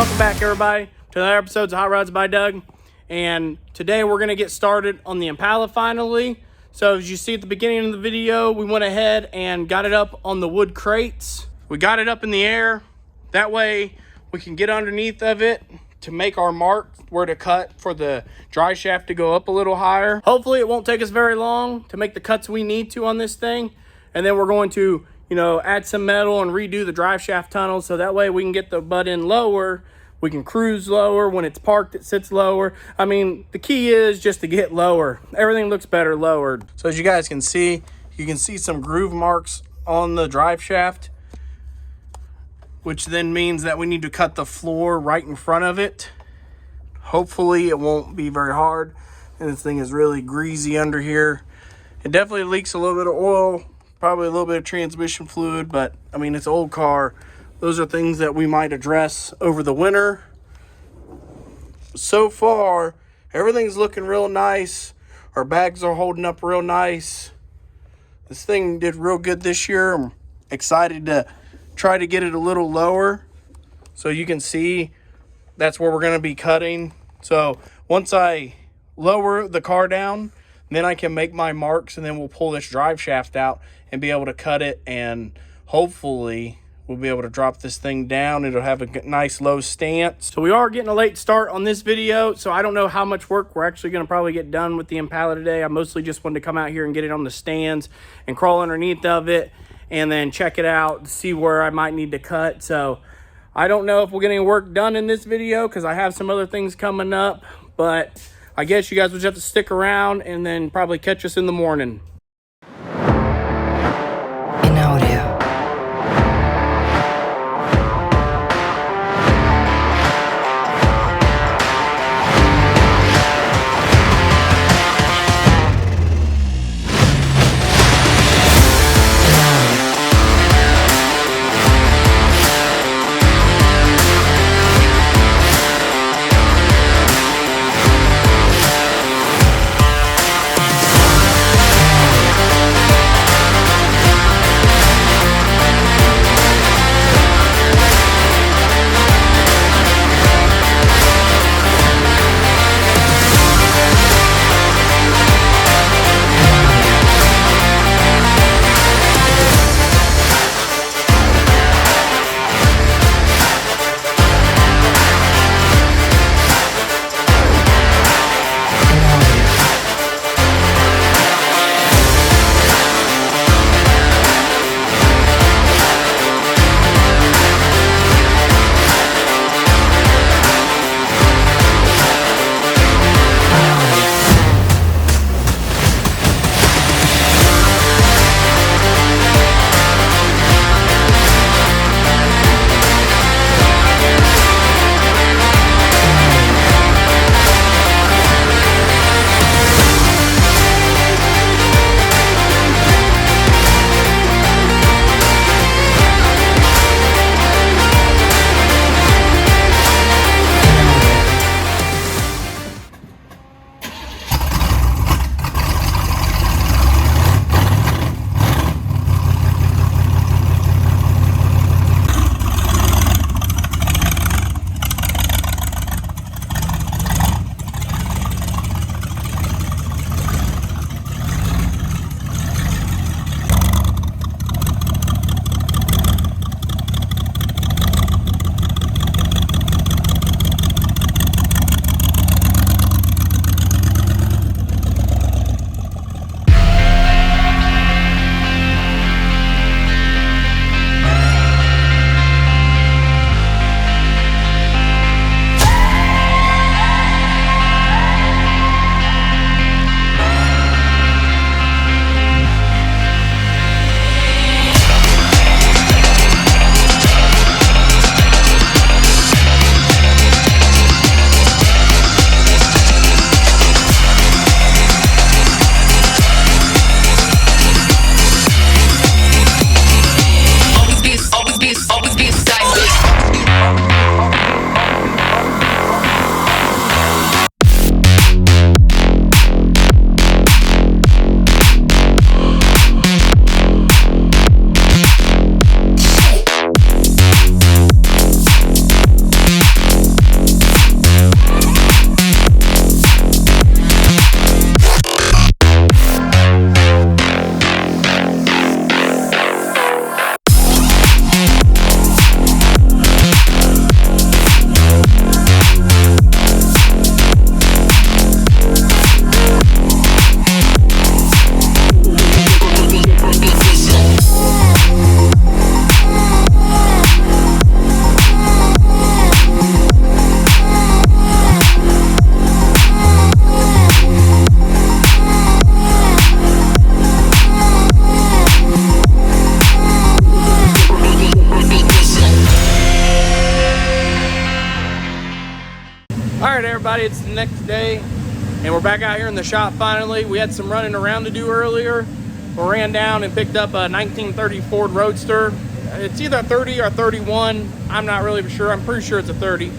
welcome back everybody to another episode of Hot Rods by Doug. And today we're going to get started on the Impala finally. So as you see at the beginning of the video, we went ahead and got it up on the wood crates. We got it up in the air. That way we can get underneath of it to make our mark where to cut for the dry shaft to go up a little higher. Hopefully it won't take us very long to make the cuts we need to on this thing. And then we're going to, add some metal and redo the drive shaft tunnel so that way we can get the butt end lower. We can cruise lower. When it's parked, it sits lower. I mean, the key is just to get lower. Everything looks better lowered. So as you guys can see, you can see some groove marks on the drive shaft, which then means that we need to cut the floor right in front of it. Hopefully it won't be very hard. And this thing is really greasy under here. It definitely leaks a little bit of oil, probably a little bit of transmission fluid, but I mean, it's an old car. Those are things that we might address over the winter. So far, everything's looking real nice. Our bags are holding up real nice. This thing did real good this year. I'm excited to try to get it a little lower. So you can see that's where we're going to be cutting. So once I lower the car down, then I can make my marks, and then we'll pull this drive shaft out and be able to cut it, and hopefully we'll be able to drop this thing down. It'll have a nice low stance. So we are getting a late start on this video, so I don't know how much work we're actually going to probably get done with the Impala today. I mostly just wanted to come out here and get it on the stands and crawl underneath of it and then check it out, see where I might need to cut. So I don't know if we'll get any work done in this video because I have some other things coming up, but I guess you guys will just have to stick around and then probably catch us in the morning. In audio. All right, everybody, it's the next day, and we're back out here in the shop finally. We had some running around to do earlier. We ran down and picked up a 1930 Ford Roadster. It's either a 30 or a 31. I'm not really sure. I'm pretty sure it's a 30.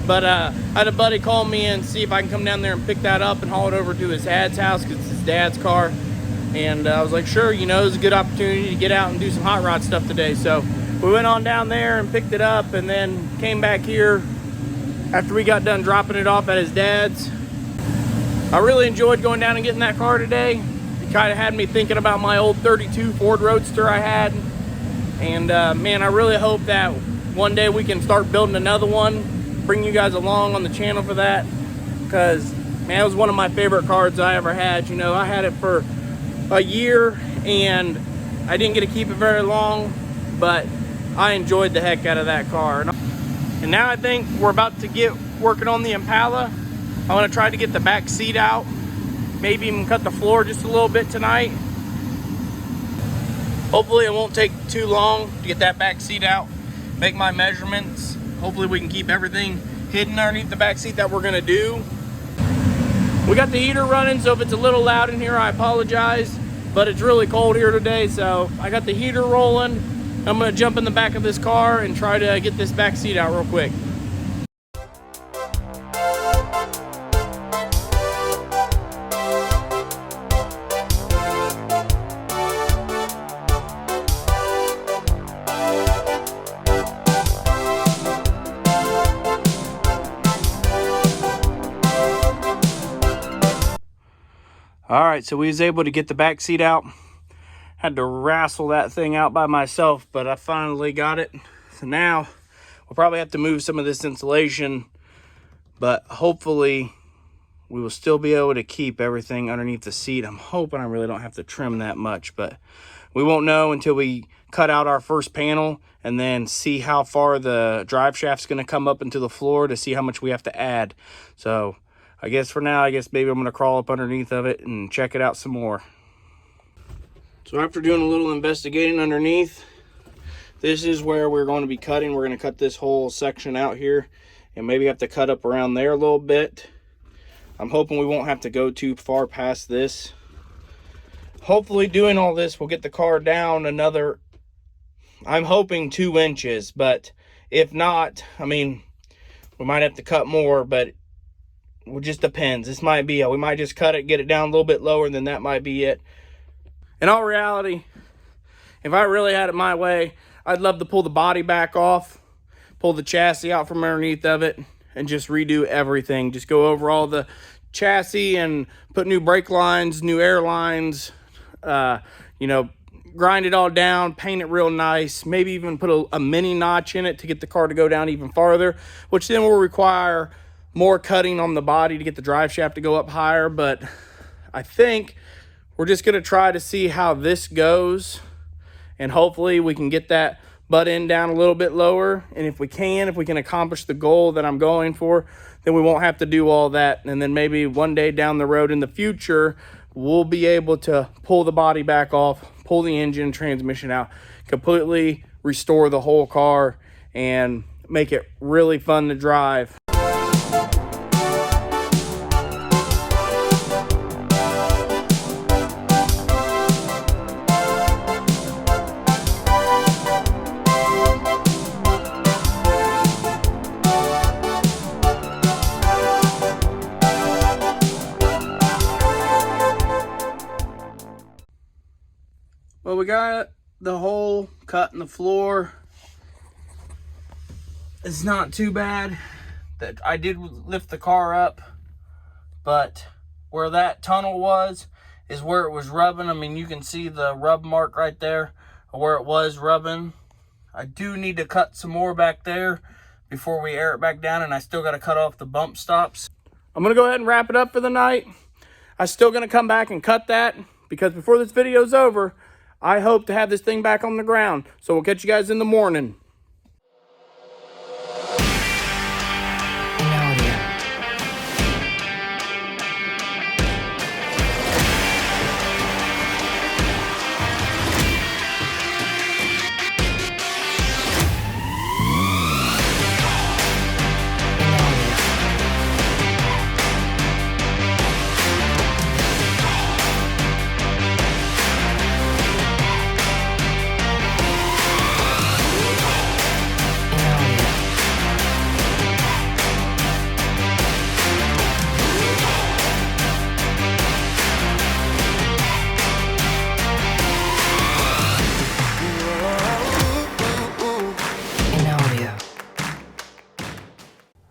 But I had a buddy call me and see if I can come down there and pick that up and haul it over to his dad's house because it's his dad's car. And I was like, sure, you know, it's a good opportunity to get out and do some hot rod stuff today. So we went on down there and picked it up and then came back here after we got done dropping it off at his dad's. I really enjoyed going down and getting that car today. It kind of had me thinking about my old 32 Ford Roadster I had. And man, I really hope that one day we can start building another one, bring you guys along on the channel for that. Because, man, it was one of my favorite cars I ever had. You know, I had it for a year and I didn't get to keep it very long, but I enjoyed the heck out of that car. And now I think we're about to get working on the Impala. I want to try to get the back seat out, maybe even cut the floor just a little bit tonight. Hopefully it won't take too long to get that back seat out, make my measurements. Hopefully we can keep everything hidden underneath the back seat that we're gonna do. We got the heater running, so if it's a little loud in here, I apologize, but it's really cold here today, so I got the heater rolling. I'm gonna jump in the back of this car and try to get this back seat out real quick. All right, so we was able to get the back seat out. Had to wrestle that thing out by myself, but I finally got it. So now we'll probably have to move some of this insulation, but hopefully we will still be able to keep everything underneath the seat. I'm hoping I really don't have to trim that much, but we won't know until we cut out our first panel and then see how far the drive shaft's gonna come up into the floor to see how much we have to add. So I guess for now, maybe I'm gonna crawl up underneath of it and check it out some more. So after doing a little investigating underneath, this is where we're going to be cutting. We're going to cut this whole section out here and maybe have to cut up around there a little bit. I'm hoping we won't have to go too far past this. Hopefully doing all this will get the car down another, I'm hoping 2 inches, but if not, I mean, we might have to cut more, but it just depends. This might be, we might just cut it, get it down a little bit lower, and then that might be it. In all reality, if I really had it my way, I'd love to pull the body back off, pull the chassis out from underneath of it, and just redo everything. Just go over all the chassis and put new brake lines, new air lines, you know, grind it all down, paint it real nice, maybe even put a mini notch in it to get the car to go down even farther, which then will require more cutting on the body to get the drive shaft to go up higher. But I think we're just going to try to see how this goes, and hopefully we can get that butt end down a little bit lower. And if we can accomplish the goal that I'm going for, then we won't have to do all that. And then maybe one day down the road in the future, we'll be able to pull the body back off, pull the engine and transmission out, completely restore the whole car, and make it really fun to drive. Well, we got the hole cut in the floor. It's not too bad. That I did lift the car up, but where that tunnel was is where it was rubbing. I mean, you can see the rub mark right there where it was rubbing. I do need to cut some more back there before we air it back down, and I still got to cut off the bump stops. I'm gonna go ahead and wrap it up for the night. I'm still gonna come back and cut that, because before this video's over, I hope to have this thing back on the ground. So we'll catch you guys in the morning.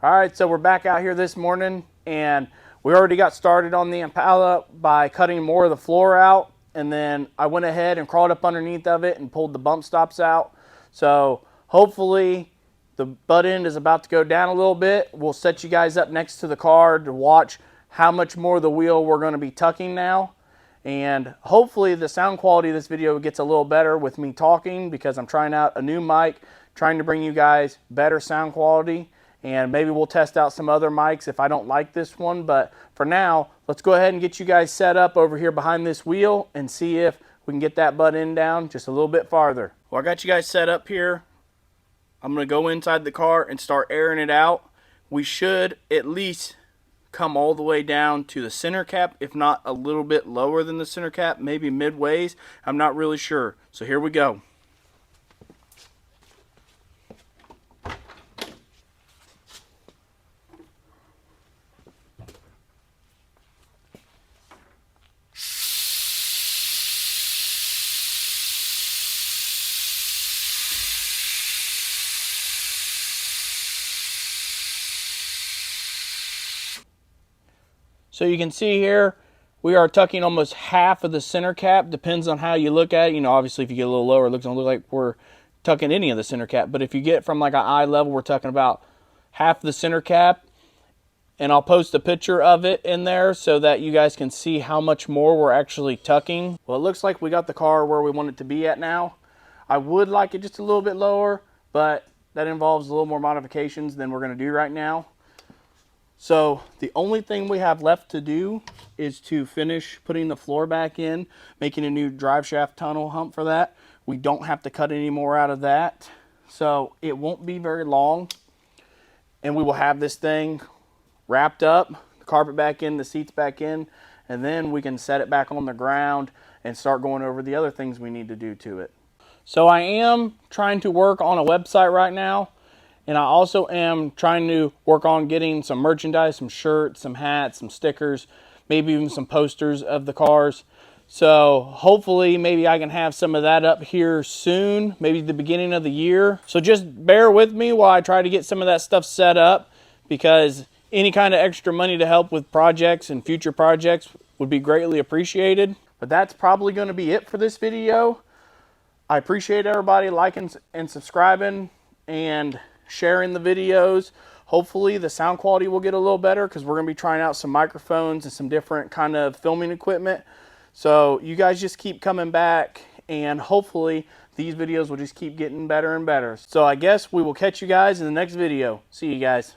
All right, so we're back out here this morning, and we already got started on the Impala by cutting more of the floor out, and then I went ahead and crawled up underneath of it and pulled the bump stops out. So hopefully the butt end is about to go down a little bit. We'll set you guys up next to the car to watch how much more of the wheel we're going to be tucking now. And hopefully the sound quality of this video gets a little better with me talking, because I'm trying out a new mic, trying to bring you guys better sound quality. And maybe we'll test out some other mics if I don't like this one. But for now, let's go ahead and get you guys set up over here behind this wheel and see if we can get that butt end down just a little bit farther. Well, I got you guys set up here. I'm going to go inside the car and start airing it out. We should at least come all the way down to the center cap, if not a little bit lower than the center cap, maybe midways. I'm not really sure. So here we go. So you can see here, we are tucking almost half of the center cap. Depends on how you look at it. You know, obviously if you get a little lower, it doesn't look like we're tucking any of the center cap. But if you get from like an eye level, we're tucking about half the center cap. And I'll post a picture of it in there so that you guys can see how much more we're actually tucking. Well, it looks like we got the car where we want it to be at now. I would like it just a little bit lower, but that involves a little more modifications than we're going to do right now. So the only thing we have left to do is to finish putting the floor back in, making a new drive shaft tunnel hump for that. We don't have to cut any more out of that. So it won't be very long, and we will have this thing wrapped up, the carpet back in, the seats back in, and then we can set it back on the ground and start going over the other things we need to do to it. So I am trying to work on a website right now. And I also am trying to work on getting some merchandise, some shirts, some hats, some stickers, maybe even some posters of the cars. So hopefully maybe I can have some of that up here soon, maybe the beginning of the year. So just bear with me while I try to get some of that stuff set up, because any kind of extra money to help with projects and future projects would be greatly appreciated. But that's probably going to be it for this video. I appreciate everybody liking and subscribing and sharing the videos. Hopefully the sound quality will get a little better, because we're going to be trying out some microphones and some different kind of filming equipment. So you guys just keep coming back, and hopefully these videos will just keep getting better and better. So I guess we will catch you guys in the next video. See you guys.